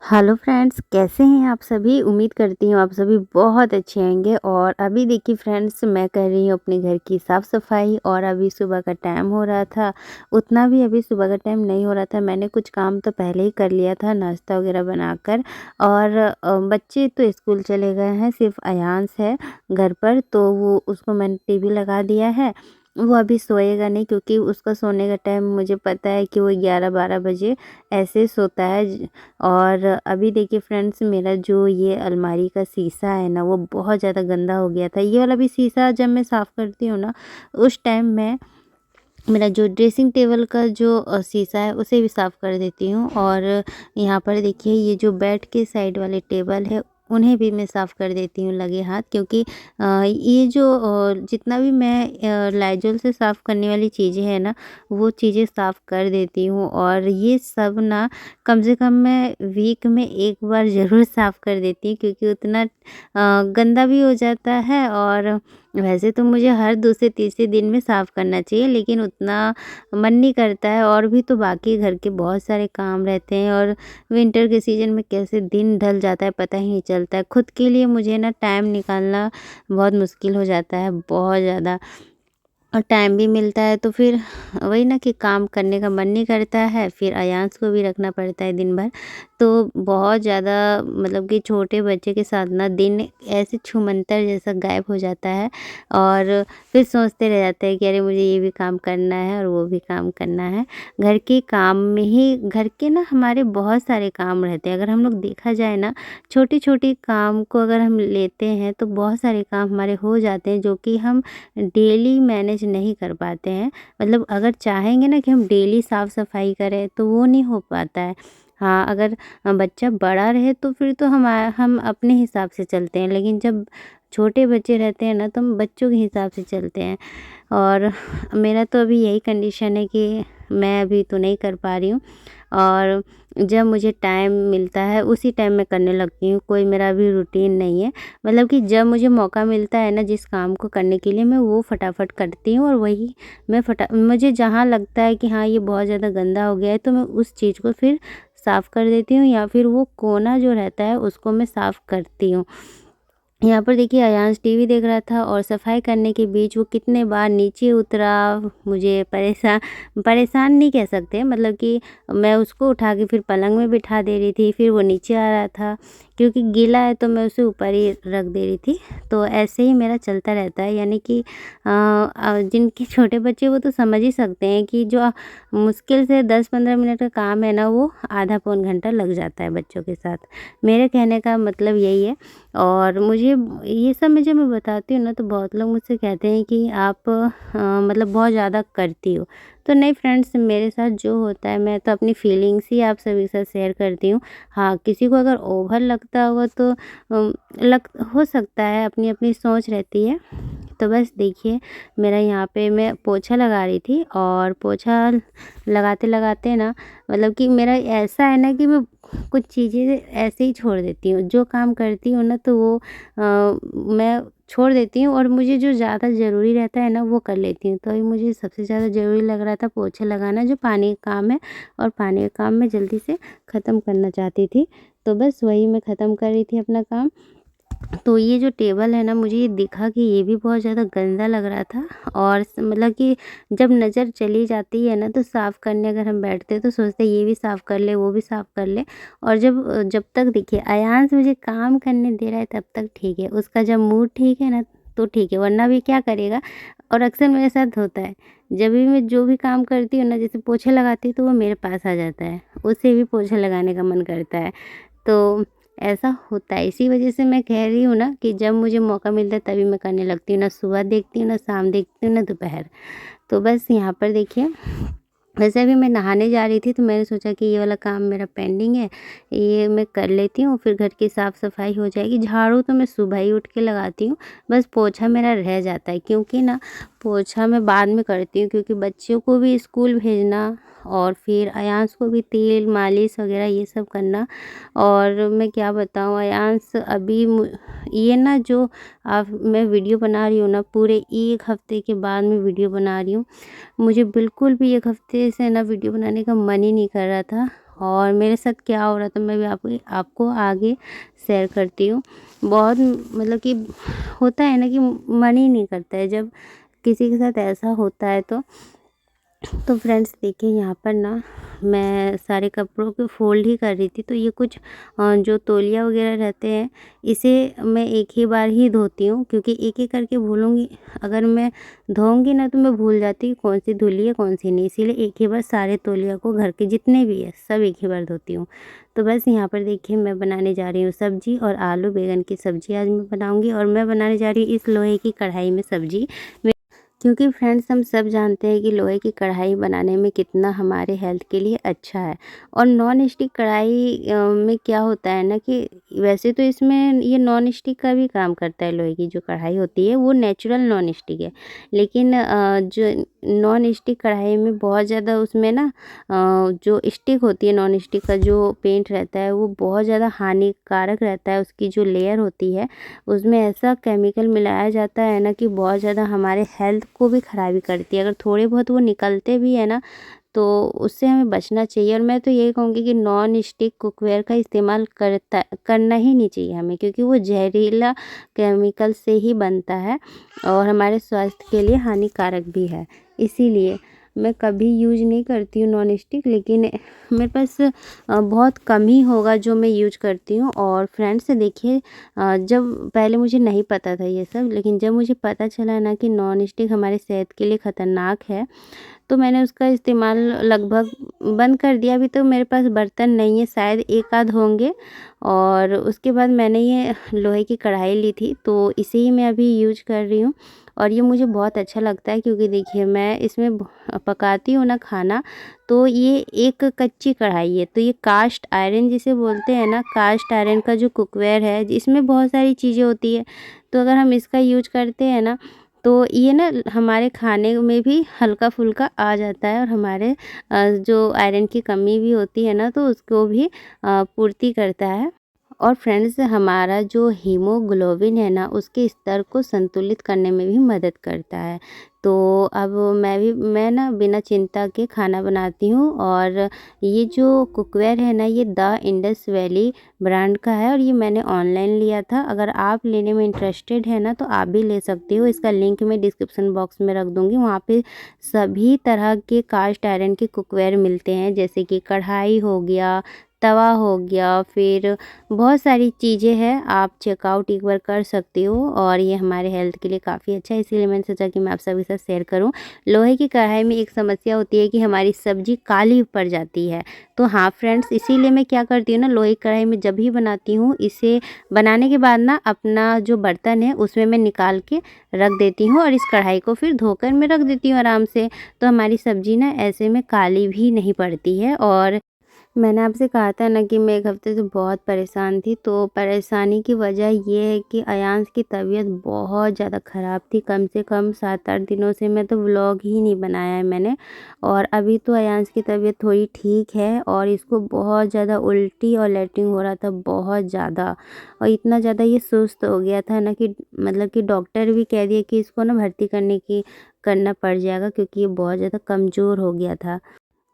Hello friends, कैसे हैं आप सभी? उम्मीद करती हूँ आप सभी बहुत अच्छे होंगे। और अभी देखिए फ्रेंड्स, मैं कर रही हूँ अपने घर की साफ़ सफाई और अभी सुबह का टाइम हो रहा था। उतना भी अभी सुबह का टाइम नहीं हो रहा था, मैंने कुछ काम तो पहले ही कर लिया था नाश्ता वगैरह बनाकर। और बच्चे तो स्कूल चले गए हैं, सिर्फ अयांश है घर पर, तो वो उसको मैंने टीवी लगा दिया है। वो अभी सोएगा नहीं क्योंकि उसका सोने का टाइम मुझे पता है कि वो 11-12 बजे ऐसे सोता है। और अभी देखिए फ्रेंड्स, मेरा जो ये अलमारी का शीशा है ना, वो बहुत ज़्यादा गंदा हो गया था। ये वाला भी शीशा जब मैं साफ़ करती हूँ ना, उस टाइम मैं मेरा जो ड्रेसिंग टेबल का जो शीशा है उसे भी साफ़ कर देती हूँ। और यहाँ पर देखिए ये जो बेड के साइड वाले टेबल है, उन्हें भी मैं साफ़ कर देती हूँ लगे हाथ, क्योंकि ये जो जितना भी मैं लाइजॉल से साफ़ करने वाली चीज़ें हैं ना, वो चीज़ें साफ़ कर देती हूँ। और ये सब ना कम से कम मैं वीक में एक बार ज़रूर साफ़ कर देती हूँ, क्योंकि उतना गंदा भी हो जाता है। और वैसे तो मुझे हर दूसरे तीसरे दिन में साफ़ करना चाहिए, लेकिन उतना मन नहीं करता है। और भी तो बाकी घर के बहुत सारे काम रहते हैं, और विंटर के सीज़न में कैसे दिन ढल जाता है पता ही नहीं चलता है। खुद के लिए मुझे ना टाइम निकालना बहुत मुश्किल हो जाता है, बहुत ज़्यादा। और टाइम भी मिलता है तो फिर वही ना कि काम करने का मन नहीं करता है, फिर अयांश को भी रखना पड़ता है दिन भर। तो बहुत ज़्यादा मतलब कि छोटे बच्चे के साथ ना दिन ऐसे छूमंतर जैसा गायब हो जाता है। और फिर सोचते रह जाते हैं कि अरे मुझे ये भी काम करना है और वो भी काम करना है। घर के काम में ही घर के ना हमारे बहुत सारे काम रहते हैं। अगर हम लोग देखा जाए ना, छोटी-छोटी काम को अगर हम लेते हैं तो बहुत सारे काम हमारे हो जाते हैं, जो कि हम डेली मैनेज नहीं कर पाते हैं। मतलब अगर चाहेंगे ना कि हम डेली साफ़ सफाई करें तो वो नहीं हो पाता है। हाँ, अगर बच्चा बड़ा रहे तो फिर तो हम अपने हिसाब से चलते हैं, लेकिन जब छोटे बच्चे रहते हैं ना, तो हम बच्चों के हिसाब से चलते हैं। और मेरा तो अभी यही कंडीशन है कि मैं अभी तो नहीं कर पा रही हूँ। और जब मुझे टाइम मिलता है उसी टाइम मैं करने लगती हूँ, कोई मेरा अभी रूटीन नहीं है। मतलब कि जब मुझे मौका मिलता है ना जिस काम को करने के लिए, मैं वो फटाफट करती हूँ। और वही मैं मुझे जहाँ लगता है कि हाँ ये बहुत ज़्यादा गंदा हो गया है, तो मैं उस चीज़ को फिर साफ़ कर देती हूँ, या फिर वो कोना जो रहता है उसको मैं साफ़ करती हूँ। यहाँ पर देखिए अयांश टीवी देख रहा था, और सफाई करने के बीच वो कितने बार नीचे उतरा, मुझे परेशान नहीं कह सकते, मतलब कि मैं उसको उठा के फिर पलंग में बिठा दे रही थी, फिर वो नीचे आ रहा था, क्योंकि गीला है तो मैं उसे ऊपर ही रख दे रही थी। तो ऐसे ही मेरा चलता रहता है। यानी कि जिनके छोटे बच्चे वो तो समझ ही सकते हैं कि जो मुश्किल से 10-15 मिनट का काम है ना, वो आधा पौन घंटा लग जाता है बच्चों के साथ। मेरे कहने का मतलब यही है। और मुझे ये सब में जब मैं बताती हूँ ना, तो बहुत लोग मुझसे कहते हैं कि आप मतलब बहुत ज़्यादा करती हो। तो नहीं फ्रेंड्स, मेरे साथ जो होता है मैं तो अपनी फीलिंग्स ही आप सभी के साथ शेयर करती हूँ। हाँ, किसी को अगर ओवर लगता होगा तो लग हो सकता है, अपनी अपनी सोच रहती है। तो बस देखिए, मेरा यहाँ पे मैं पोछा लगा रही थी, और पोछा लगाते लगाते ना, मतलब कि मेरा ऐसा है ना कि मैं कुछ चीज़ें ऐसे ही छोड़ देती हूँ। जो काम करती हूँ ना, तो वो मैं छोड़ देती हूँ, और मुझे जो ज़्यादा ज़रूरी रहता है ना वो कर लेती हूँ। तो अभी मुझे सबसे ज़्यादा ज़रूरी लग रहा था पोछा लगाना, जो पानी का काम है, और पानी का काम मैं जल्दी से ख़त्म करना चाहती थी। तो बस वही मैं ख़त्म कर रही थी अपना काम। तो ये जो टेबल है ना, मुझे ये दिखा कि ये भी बहुत ज़्यादा गंदा लग रहा था। और मतलब कि जब नज़र चली जाती है ना, तो साफ़ करने अगर हम बैठते हैं तो सोचते हैं ये भी साफ़ कर ले, वो भी साफ़ कर ले। और जब जब तक देखिए अयांश मुझे काम करने दे रहा है तब तक ठीक है, उसका जब मूड ठीक है ना तो ठीक है, वरना भी क्या करेगा। और अक्सर मेरे साथ होता है, जब भी मैं जो भी काम करती हूँ ना, जैसे पोछा लगाती हूँ, तो वो मेरे पास आ जाता है, उसे भी पोछा लगाने का मन करता है। तो ऐसा होता है, इसी वजह से मैं कह रही हूँ ना कि जब मुझे मौका मिलता है तभी मैं करने लगती हूँ, ना सुबह देखती हूँ, ना शाम देखती हूँ, ना दोपहर। तो बस यहाँ पर देखिए, वैसे अभी मैं नहाने जा रही थी तो मैंने सोचा कि ये वाला काम मेरा पेंडिंग है, ये मैं कर लेती हूँ, फिर घर की साफ़ सफाई हो जाएगी। झाड़ू तो मैं सुबह ही उठ के लगाती हूँ, बस पोछा मेरा रह जाता है, क्योंकि ना पोछा मैं बाद में करती हूँ, क्योंकि बच्चों को भी स्कूल भेजना, और फिर अयांश को भी तेल मालिश वगैरह ये सब करना। और मैं क्या बताऊँ, अयांश अभी ये ना जो आप मैं वीडियो बना रही हूँ ना, पूरे 1 हफ्ते के बाद मैं वीडियो बना रही हूँ। मुझे बिल्कुल भी 1 हफ्ते से ना वीडियो बनाने का मन ही नहीं कर रहा था। और मेरे साथ क्या हो रहा था मैं भी आपको आगे शेयर करती हूँ। बहुत मतलब कि होता है ना कि मन ही नहीं करता है जब किसी के साथ ऐसा होता है तो फ्रेंड्स देखिए यहाँ पर ना मैं सारे कपड़ों को फ़ोल्ड ही कर रही थी, तो ये कुछ जो तौलिया वगैरह रहते हैं इसे मैं एक ही बार ही धोती हूँ, क्योंकि एक एक करके भूलूँगी अगर मैं धोऊँगी ना तो मैं भूल जाती हूँ कौन सी धुली है कौन सी नहीं, इसीलिए एक ही बार सारे तौलिया को घर के जितने भी है सब एक ही बार धोती हूँ। तो बस यहाँ पर देखिए मैं बनाने जा रही हूँ सब्जी, और आलू बैंगन की सब्ज़ी आज मैं बनाऊँगी, और मैं बनाने जा रही हूँ इस लोहे की कढ़ाई में सब्ज़ी। क्योंकि फ्रेंड्स हम सब जानते हैं कि लोहे की कढ़ाई बनाने में कितना हमारे हेल्थ के लिए अच्छा है। और नॉन स्टिक कढ़ाई में क्या होता है ना कि वैसे तो इसमें ये नॉन स्टिक का भी काम करता है, लोहे की जो कढ़ाई होती है वो नेचुरल नॉन स्टिक है, लेकिन जो नॉन स्टिक कढ़ाई में बहुत ज़्यादा उसमें ना जो स्टिक होती है, नॉन स्टिक का जो पेंट रहता है वो बहुत ज़्यादा हानिकारक रहता है। उसकी जो लेयर होती है उसमें ऐसा केमिकल मिलाया जाता है ना कि बहुत ज़्यादा हमारे हेल्थ को भी ख़राबी करती है। अगर थोड़े बहुत वो निकलते भी है ना तो उससे हमें बचना चाहिए, और मैं तो यही कहूँगी कि नॉन स्टिक कुकवेयर का इस्तेमाल करना ही नहीं चाहिए हमें, क्योंकि वो जहरीला केमिकल से ही बनता है और हमारे स्वास्थ्य के लिए हानिकारक भी है। इसीलिए मैं कभी यूज़ नहीं करती हूँ नॉन स्टिक, लेकिन मेरे पास बहुत कम ही होगा जो मैं यूज करती हूँ। और फ्रेंड्स देखिए जब पहले मुझे नहीं पता था ये सब, लेकिन जब मुझे पता चला ना कि नॉन स्टिक हमारे सेहत के लिए ख़तरनाक है तो मैंने उसका इस्तेमाल लगभग बंद कर दिया। अभी तो मेरे पास बर्तन नहीं है, शायद एक आध होंगे। और उसके बाद मैंने ये लोहे की कढ़ाई ली थी तो इसे ही मैं अभी यूज कर रही हूँ, और ये मुझे बहुत अच्छा लगता है क्योंकि देखिए मैं इसमें पकाती हूँ ना खाना, तो ये एक कच्ची कढ़ाई है, तो ये कास्ट आयरन जिसे बोलते हैं ना, कास्ट आयरन का जो कुकवेयर है इसमें बहुत सारी चीज़ें होती है, तो अगर हम इसका यूज करते हैं ना तो ये ना हमारे खाने में भी हल्का-फुल्का आ जाता है, और हमारे जो आयरन की कमी भी होती है ना तो उसको भी पूर्ति करता है। और फ्रेंड्स हमारा जो हीमोग्लोबिन है ना उसके स्तर को संतुलित करने में भी मदद करता है। तो अब मैं ना बिना चिंता के खाना बनाती हूँ, और ये जो कुकवेयर है ना ये द इंडस वैली ब्रांड का है, और ये मैंने ऑनलाइन लिया था। अगर आप लेने में इंटरेस्टेड है ना तो आप भी ले सकते हो, इसका लिंक मैं डिस्क्रिप्शन बॉक्स में रख दूँगी। वहाँ पे सभी तरह के कास्ट आयरन के कुकवेयर मिलते हैं, जैसे कि कढ़ाई हो गया, तवा हो गया, फिर बहुत सारी चीज़ें हैं, आप चेकआउट एक बार कर सकते हो, और ये हमारे हेल्थ के लिए काफ़ी अच्छा है, इसीलिए मैंने सोचा कि मैं आप सभी के साथ शेयर करूं। लोहे की कढ़ाई में एक समस्या होती है कि हमारी सब्ज़ी काली पड़ जाती है। तो हाँ फ्रेंड्स, इसीलिए मैं क्या करती हूँ ना, लोहे की कढ़ाई में जब भी बनाती हूँ इसे बनाने के बाद ना अपना जो बर्तन है उसमें मैं निकाल के रख देती हूँ, और इस कढ़ाई को फिर धोकर मैं रख देती हूँ आराम से। तो हमारी सब्ज़ी ना ऐसे में काली भी नहीं पड़ती है। और मैंने आपसे कहा था ना कि मैं एक हफ़्ते से बहुत परेशान थी, तो परेशानी की वजह ये है कि अयांश की तबीयत बहुत ज़्यादा ख़राब थी। कम से कम 7-8 दिनों से मैं तो व्लॉग ही नहीं बनाया है मैंने। और अभी तो अयांश की तबीयत थोड़ी ठीक है, और इसको बहुत ज़्यादा उल्टी और लैट्रिन हो रहा था, बहुत ज़्यादा। और इतना ज़्यादा ये सुस्त हो गया था ना कि मतलब कि डॉक्टर भी कह दिए कि इसको ना भर्ती करना पड़ जाएगा, क्योंकि ये बहुत ज़्यादा कमज़ोर हो गया था।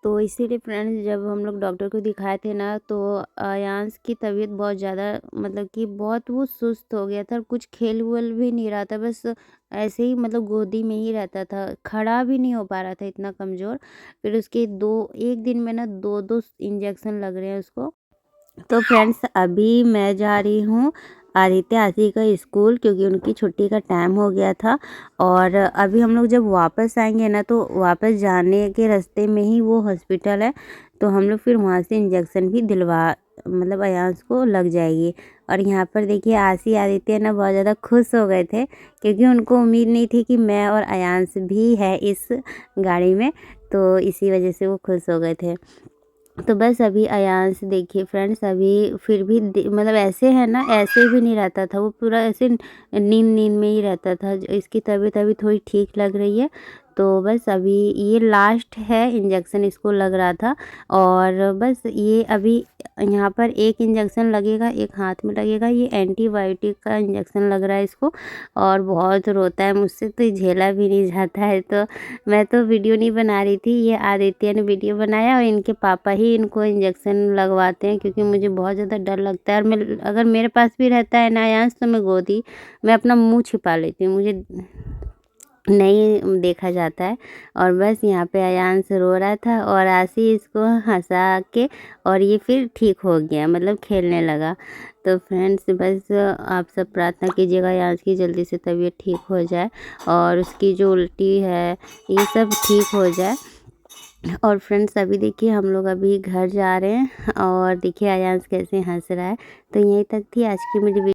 तो इसीलिए फ्रेंड्स जब हम लोग डॉक्टर को दिखाए थे ना तो अयांश की तबीयत बहुत ज़्यादा मतलब कि बहुत वो सुस्त हो गया था, और कुछ खेल वल भी नहीं रहा था, बस ऐसे ही मतलब गोदी में ही रहता था, खड़ा भी नहीं हो पा रहा था, इतना कमज़ोर। फिर उसके दो एक दिन में ना 2-2 इंजेक्शन लग रहे हैं उसको। तो फ्रेंड्स अभी मैं जा रही हूँ आदित्य आदि का स्कूल, क्योंकि उनकी छुट्टी का टाइम हो गया था। और अभी हम लोग जब वापस आएंगे ना तो वापस जाने के रास्ते में ही वो हॉस्पिटल है, तो हम लोग फिर वहाँ से इंजेक्शन भी दिलवा मतलब अयांश को लग जाएगी। और यहाँ पर देखिए आशी आदित्य ना बहुत ज़्यादा खुश हो गए थे, क्योंकि उनको उम्मीद नहीं थी कि मैं और अयांश भी है इस गाड़ी में, तो इसी वजह से वो खुश हो गए थे। तो बस अभी अयांश देखिए फ्रेंड्स अभी फिर भी मतलब ऐसे है ना, ऐसे भी नहीं रहता था, वो पूरा ऐसे नींद नींद में ही रहता था। इसकी तबीयत अभी थोड़ी ठीक लग रही है, तो बस अभी ये लास्ट है इंजेक्शन इसको लग रहा था, और बस ये अभी यहाँ पर एक इंजेक्शन लगेगा, एक हाथ में लगेगा। ये एंटीबायोटिक का इंजेक्शन लग रहा है इसको, और बहुत रोता है, मुझसे तो झेला भी नहीं जाता है। तो मैं तो वीडियो नहीं बना रही थी, ये आदित्य ने वीडियो बनाया और इनके पापा ही इनको इंजेक्शन लगवाते हैं, क्योंकि मुझे बहुत ज़्यादा डर लगता है। और मैं अगर मेरे पास भी रहता है ना अयांश, तो मैं अपना मुँह छिपा लेती हूँ, मुझे नहीं देखा जाता है। और बस यहाँ पे अयांश रो रहा था और आशी इसको हँसा के, और ये फिर ठीक हो गया, मतलब खेलने लगा। तो फ्रेंड्स बस आप सब प्रार्थना कीजिएगा अयांश की जल्दी से तबीयत ठीक हो जाए, और उसकी जो उल्टी है ये सब ठीक हो जाए। और फ्रेंड्स अभी देखिए हम लोग अभी घर जा रहे हैं, और देखिए अयांश कैसे हंस रहा है। तो यहीं तक थी आज की मेरी